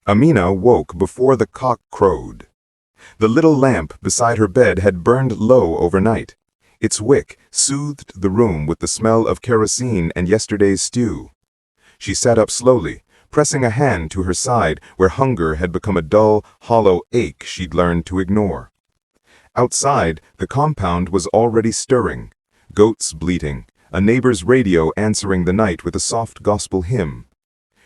Amina woke before the cock crowed. The little lamp beside her bed had burned low overnight. Its wick soothed the room with the smell of kerosene and yesterday's stew. She sat up slowly, pressing a hand to her side where hunger had become a dull, hollow ache she'd learned to ignore. Outside, the compound was already stirring, goats bleating, a neighbor's radio answering the night with a soft gospel hymn.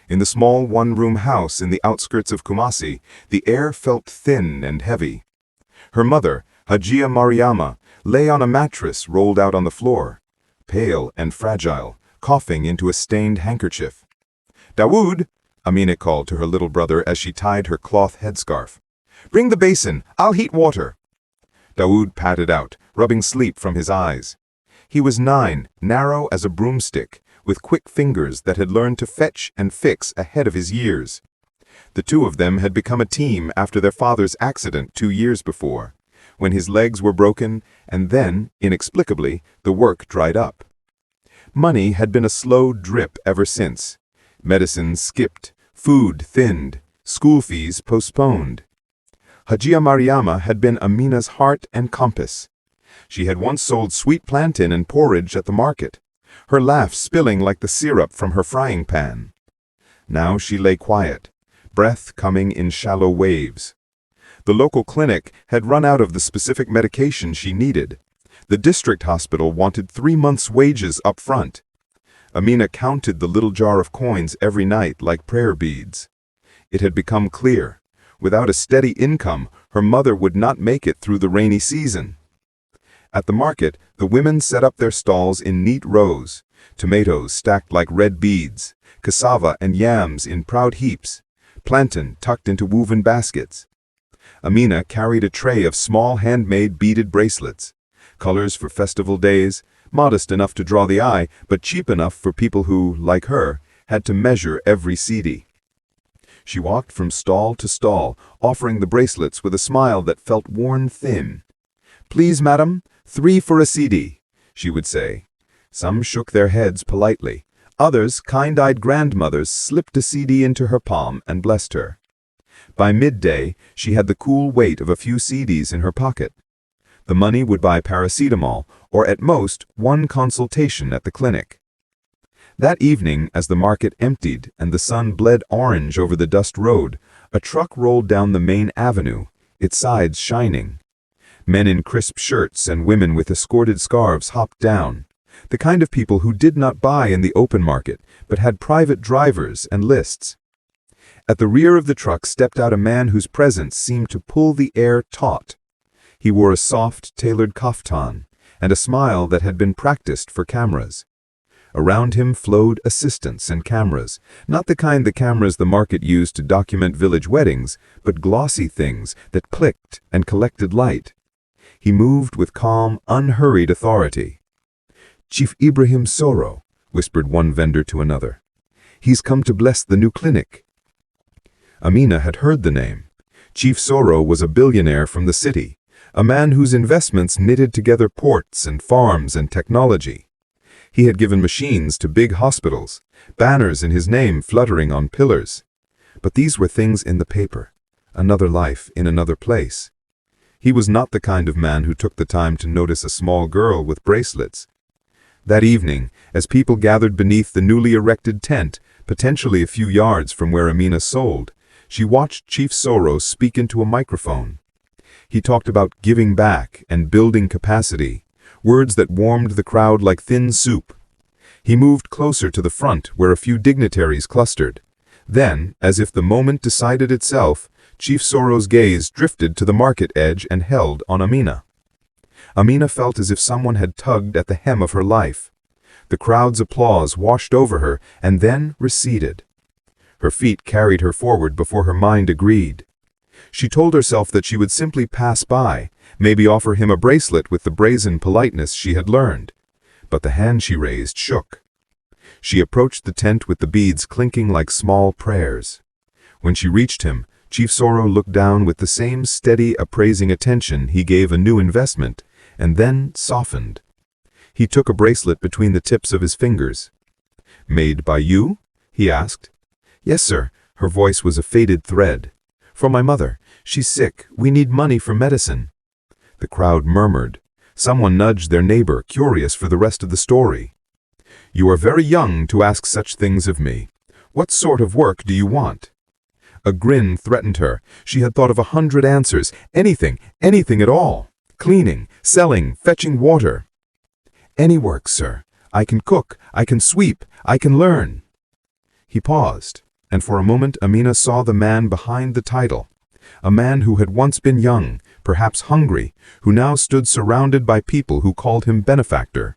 In the small one-room house in the outskirts of Kumasi, the air felt thin and heavy. Her mother, Hajia Mariama, lay on a mattress rolled out on the floor, pale and fragile, coughing into a stained handkerchief. "Dawood," Amina called to her little brother as she tied her cloth headscarf. "Bring the basin, I'll heat water." Dawood patted out, rubbing sleep from his eyes. He was 9, narrow as a broomstick, with quick fingers that had learned to fetch and fix ahead of his years. The two of them had become a team after their father's accident 2 years before, when his legs were broken and then, inexplicably, the work dried up. Money had been a slow drip ever since. Medicines skipped, food thinned, school fees postponed. Hajia Mariama had been Amina's heart and compass. She had once sold sweet plantain and porridge at the market, her laugh spilling like the syrup from her frying pan. Now she lay quiet, breath coming in shallow waves. The local clinic had run out of the specific medication she needed. The district hospital wanted 3 months' wages up front. Amina counted the little jar of coins every night like prayer beads. It had become clear. Without a steady income, her mother would not make it through the rainy season. At the market, the women set up their stalls in neat rows, tomatoes stacked like red beads, cassava and yams in proud heaps, plantain tucked into woven baskets. Amina carried a tray of small handmade beaded bracelets, colors for festival days, modest enough to draw the eye, but cheap enough for people who, like her, had to measure every CD. She walked from stall to stall, offering the bracelets with a smile that felt worn thin. "Please, madam, 3 for a CD," she would say. Some shook their heads politely. Others, kind-eyed grandmothers, slipped a CD into her palm and blessed her. By midday, she had the cool weight of a few CDs in her pocket. The money would buy paracetamol, or at most, 1 consultation at the clinic. That evening, as the market emptied and the sun bled orange over the dust road, a truck rolled down the main avenue, its sides shining. Men in crisp shirts and women with escorted scarves hopped down, the kind of people who did not buy in the open market, but had private drivers and lists. At the rear of the truck stepped out a man whose presence seemed to pull the air taut. He wore a soft, tailored kaftan, and a smile that had been practiced for cameras. Around him flowed assistants and cameras, not the kind the cameras the market used to document village weddings, but glossy things that clicked and collected light. He moved with calm, unhurried authority. "Chief Ibrahim Soro," whispered one vendor to another. "He's come to bless the new clinic." Amina had heard the name. Chief Soro was a billionaire from the city, a man whose investments knitted together ports and farms and technology. He had given machines to big hospitals, banners in his name fluttering on pillars. But these were things in the paper, another life in another place. He was not the kind of man who took the time to notice a small girl with bracelets. That evening, as people gathered beneath the newly erected tent, potentially a few yards from where Amina sold, she watched Chief Soro speak into a microphone. He talked about giving back and building capacity, words that warmed the crowd like thin soup. He moved closer to the front where a few dignitaries clustered. Then, as if the moment decided itself, Chief Soro's gaze drifted to the market edge and held on Amina. Amina felt as if someone had tugged at the hem of her life. The crowd's applause washed over her and then receded. Her feet carried her forward before her mind agreed. She told herself that she would simply pass by, maybe offer him a bracelet with the brazen politeness she had learned. But the hand she raised shook. She approached the tent with the beads clinking like small prayers. When she reached him, Chief Soro looked down with the same steady, appraising attention he gave a new investment, and then softened. He took a bracelet between the tips of his fingers. "Made by you?" he asked. "Yes, sir," Her voice was a faded thread. "For my mother. She's sick. We need money for medicine." The crowd murmured. Someone nudged their neighbor, curious for the rest of the story. "You are very young to ask such things of me. What sort of work do you want?" A grin threatened her. She had thought of 100 answers. Anything at all. Cleaning, selling, fetching water. "Any work, sir. I can cook, I can sweep, I can learn." He paused, and for a moment Amina saw the man behind the title. A man who had once been young, perhaps hungry, who now stood surrounded by people who called him benefactor.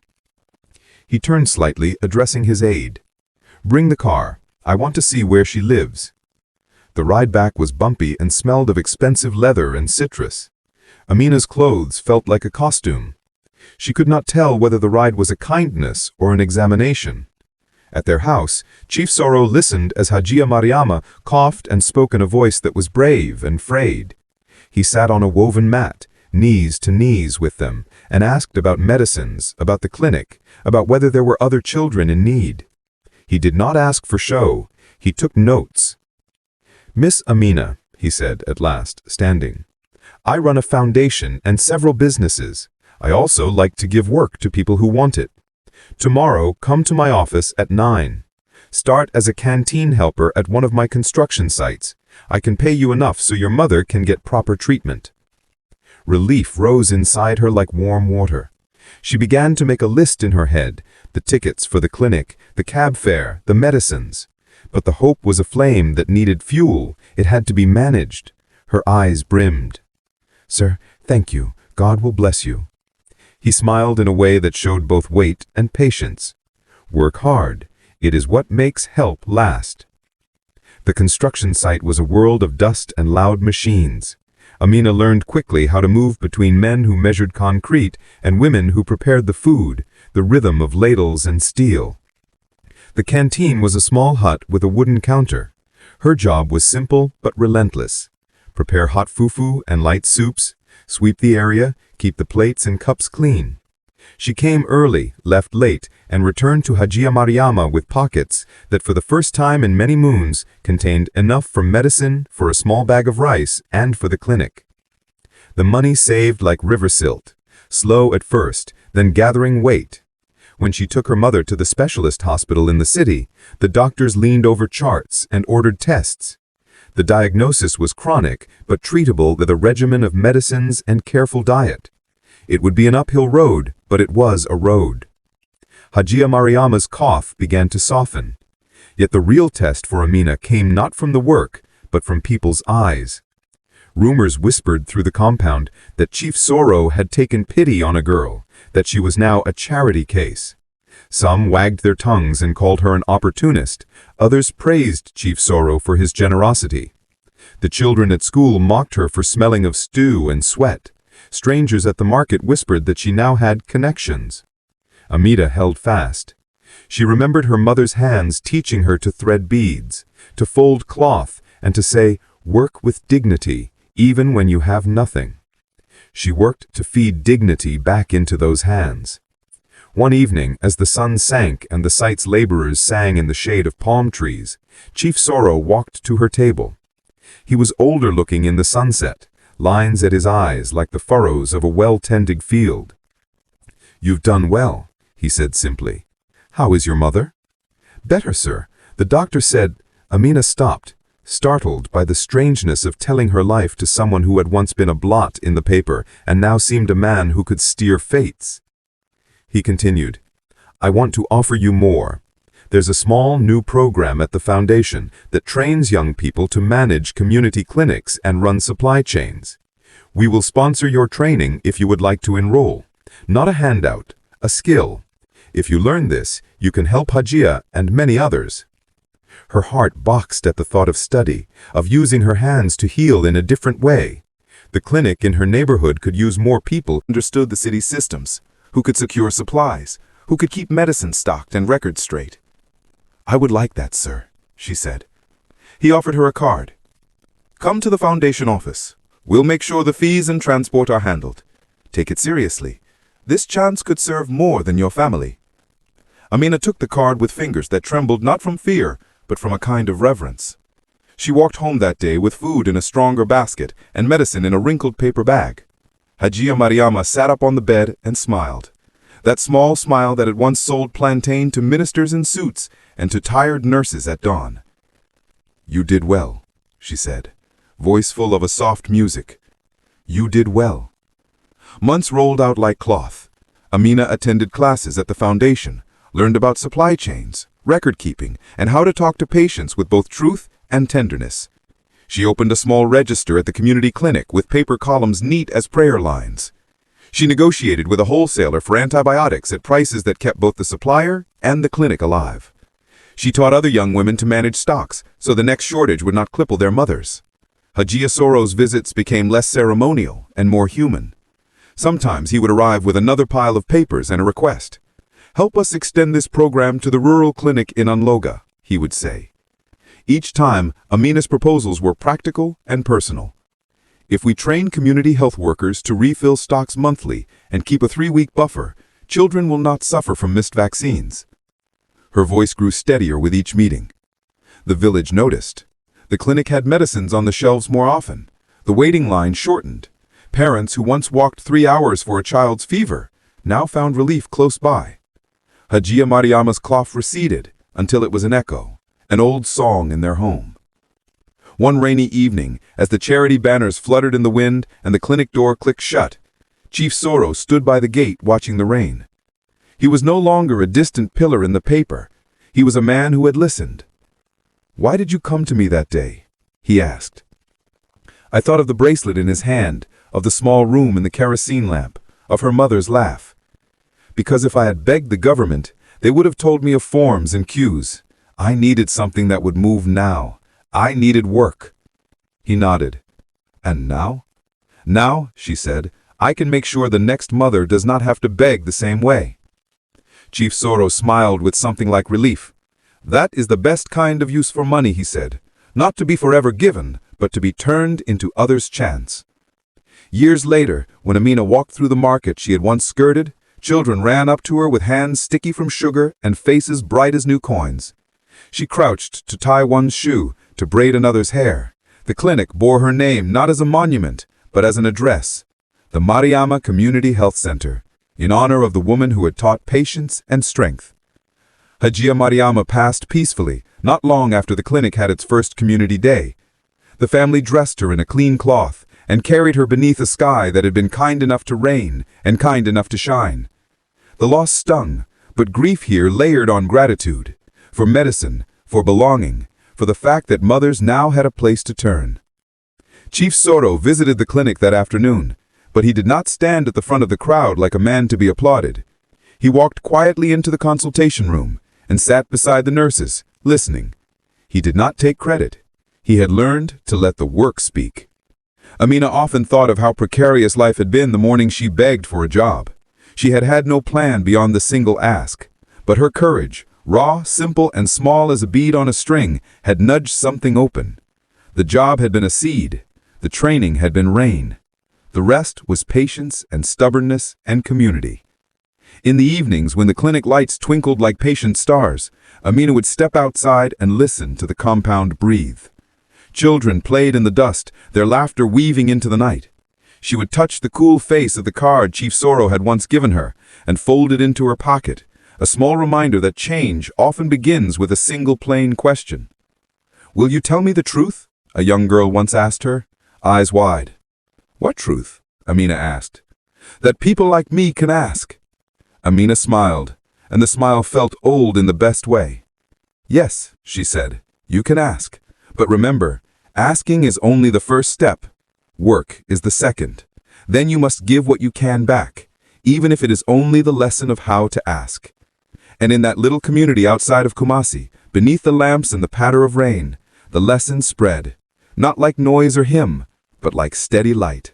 He turned slightly, addressing his aide. "Bring the car. I want to see where she lives." The ride back was bumpy and smelled of expensive leather and citrus. Amina's clothes felt like a costume. She could not tell whether the ride was a kindness or an examination. At their house, Chief Soro listened as Hajia Mariama coughed and spoke in a voice that was brave and frayed. He sat on a woven mat, knees to knees with them, and asked about medicines, about the clinic, about whether there were other children in need. He did not ask for show. He took notes. "Miss Amina," he said at last, standing, "I run a foundation and several businesses. I also like to give work to people who want it. Tomorrow, come to my office at 9. Start as a canteen helper at one of my construction sites. I can pay you enough so your mother can get proper treatment." Relief rose inside her like warm water. She began to make a list in her head, the tickets for the clinic, the cab fare, the medicines. But the hope was a flame that needed fuel. It had to be managed. Her eyes brimmed. "Sir, thank you. God will bless you." He smiled in a way that showed both weight and patience. "Work hard. It is what makes help last." The construction site was a world of dust and loud machines. Amina learned quickly how to move between men who measured concrete and women who prepared the food, the rhythm of ladles and steel. The canteen was a small hut with a wooden counter. Her job was simple but relentless. Prepare hot fufu and light soups, sweep the area, keep the plates and cups clean. She came early, left late, and returned to Hajia Mariama with pockets that for the first time in many moons contained enough for medicine, for a small bag of rice, and for the clinic. The money saved like river silt, slow at first, then gathering weight. When she took her mother to the specialist hospital in the city, the doctors leaned over charts and ordered tests. The diagnosis was chronic, but treatable with a regimen of medicines and careful diet. It would be an uphill road, but it was a road. Hajia Mariama's cough began to soften. Yet the real test for Amina came not from the work, but from people's eyes. Rumors whispered through the compound that Chief Soro had taken pity on a girl, that she was now a charity case. Some wagged their tongues and called her an opportunist. Others praised Chief Soro for his generosity. The children at school mocked her for smelling of stew and sweat. Strangers at the market whispered that she now had connections. Amina held fast. She remembered her mother's hands teaching her to thread beads, to fold cloth, and to say, "Work with dignity, even when you have nothing." She worked to feed dignity back into those hands. One evening, as the sun sank and the site's laborers sang in the shade of palm trees, Chief Soro walked to her table. He was older looking in the sunset, lines at his eyes like the furrows of a well-tended field. "You've done well," he said simply. "How is your mother?" "Better, sir. The doctor said—" Amina stopped, startled by the strangeness of telling her life to someone who had once been a blot in the paper and now seemed a man who could steer fates. He continued, "I want to offer you more. There's a small new program at the foundation that trains young people to manage community clinics and run supply chains. We will sponsor your training if you would like to enroll. Not a handout, a skill. If you learn this, you can help Hajia and many others." Her heart boxed at the thought of study, of using her hands to heal in a different way. The clinic in her neighborhood could use more people who understood the city's systems, who could secure supplies, who could keep medicine stocked and records straight. "I would like that, sir," she said. He offered her a card. "Come to the foundation office. We'll make sure the fees and transport are handled. Take it seriously. This chance could serve more than your family." Amina took the card with fingers that trembled not from fear, but from a kind of reverence. She walked home that day with food in a stronger basket and medicine in a wrinkled paper bag. Hajia Mariama sat up on the bed and smiled. That small smile that had once sold plantain to ministers in suits and to tired nurses at dawn. "You did well," she said, voice full of a soft music. "You did well." Months rolled out like cloth. Amina attended classes at the foundation, learned about supply chains, record-keeping, and how to talk to patients with both truth and tenderness. She opened a small register at the community clinic with paper columns neat as prayer lines. She negotiated with a wholesaler for antibiotics at prices that kept both the supplier and the clinic alive. She taught other young women to manage stocks so the next shortage would not cripple their mothers. Hajia Soro's visits became less ceremonial and more human. Sometimes he would arrive with another pile of papers and a request. "Help us extend this program to the rural clinic in Unloga," he would say. Each time, Amina's proposals were practical and personal. "If we train community health workers to refill stocks monthly and keep a 3-week buffer, children will not suffer from missed vaccines." Her voice grew steadier with each meeting. The village noticed. The clinic had medicines on the shelves more often. The waiting line shortened. Parents who once walked 3 hours for a child's fever now found relief close by. Hajia Mariama's cough receded until it was an echo, an old song in their home. One rainy evening, as the charity banners fluttered in the wind and the clinic door clicked shut, Chief Soro stood by the gate watching the rain. He was no longer a distant pillar in the paper. He was a man who had listened. "Why did you come to me that day?" he asked. I thought of the bracelet in his hand, of the small room and the kerosene lamp, of her mother's laugh. Because if I had begged the government, they would have told me of forms and queues. I needed something that would move now. I needed work. He nodded. "And now?" "Now," she said, "I can make sure the next mother does not have to beg the same way." Chief Soro smiled with something like relief. "That is the best kind of use for money," he said. "Not to be forever given, but to be turned into others' chance." Years later, when Amina walked through the market she had once skirted, children ran up to her with hands sticky from sugar and faces bright as new coins. She crouched to tie one's shoe, to braid another's hair. The clinic bore her name not as a monument, but as an address. The Mariama Community Health Center, in honor of the woman who had taught patience and strength. Hajia Mariama passed peacefully, not long after the clinic had its first community day. The family dressed her in a clean cloth and carried her beneath a sky that had been kind enough to rain and kind enough to shine. The loss stung, but grief here layered on gratitude, for medicine, for belonging, for the fact that mothers now had a place to turn. Chief Soro visited the clinic that afternoon, but he did not stand at the front of the crowd like a man to be applauded. He walked quietly into the consultation room and sat beside the nurses, listening. He did not take credit. He had learned to let the work speak. Amina often thought of how precarious life had been the morning she begged for a job. She had had no plan beyond the single ask, but her courage, raw, simple, and small as a bead on a string, had nudged something open. The job had been a seed. The training had been rain. The rest was patience and stubbornness and community. In the evenings, when the clinic lights twinkled like patient stars, Amina would step outside and listen to the compound breathe. Children played in the dust, their laughter weaving into the night. She would touch the cool face of the card Chief Soro had once given her and fold it into her pocket, a small reminder that change often begins with a single plain question. "Will you tell me the truth?" a young girl once asked her, eyes wide. "What truth?" Amina asked. "That people like me can ask." Amina smiled, and the smile felt old in the best way. "Yes," she said, "you can ask. But remember, asking is only the first step. Work is the second. Then you must give what you can back, even if it is only the lesson of how to ask." And in that little community outside of Kumasi, beneath the lamps and the patter of rain, the lesson spread, not like noise or hymn, but like steady light.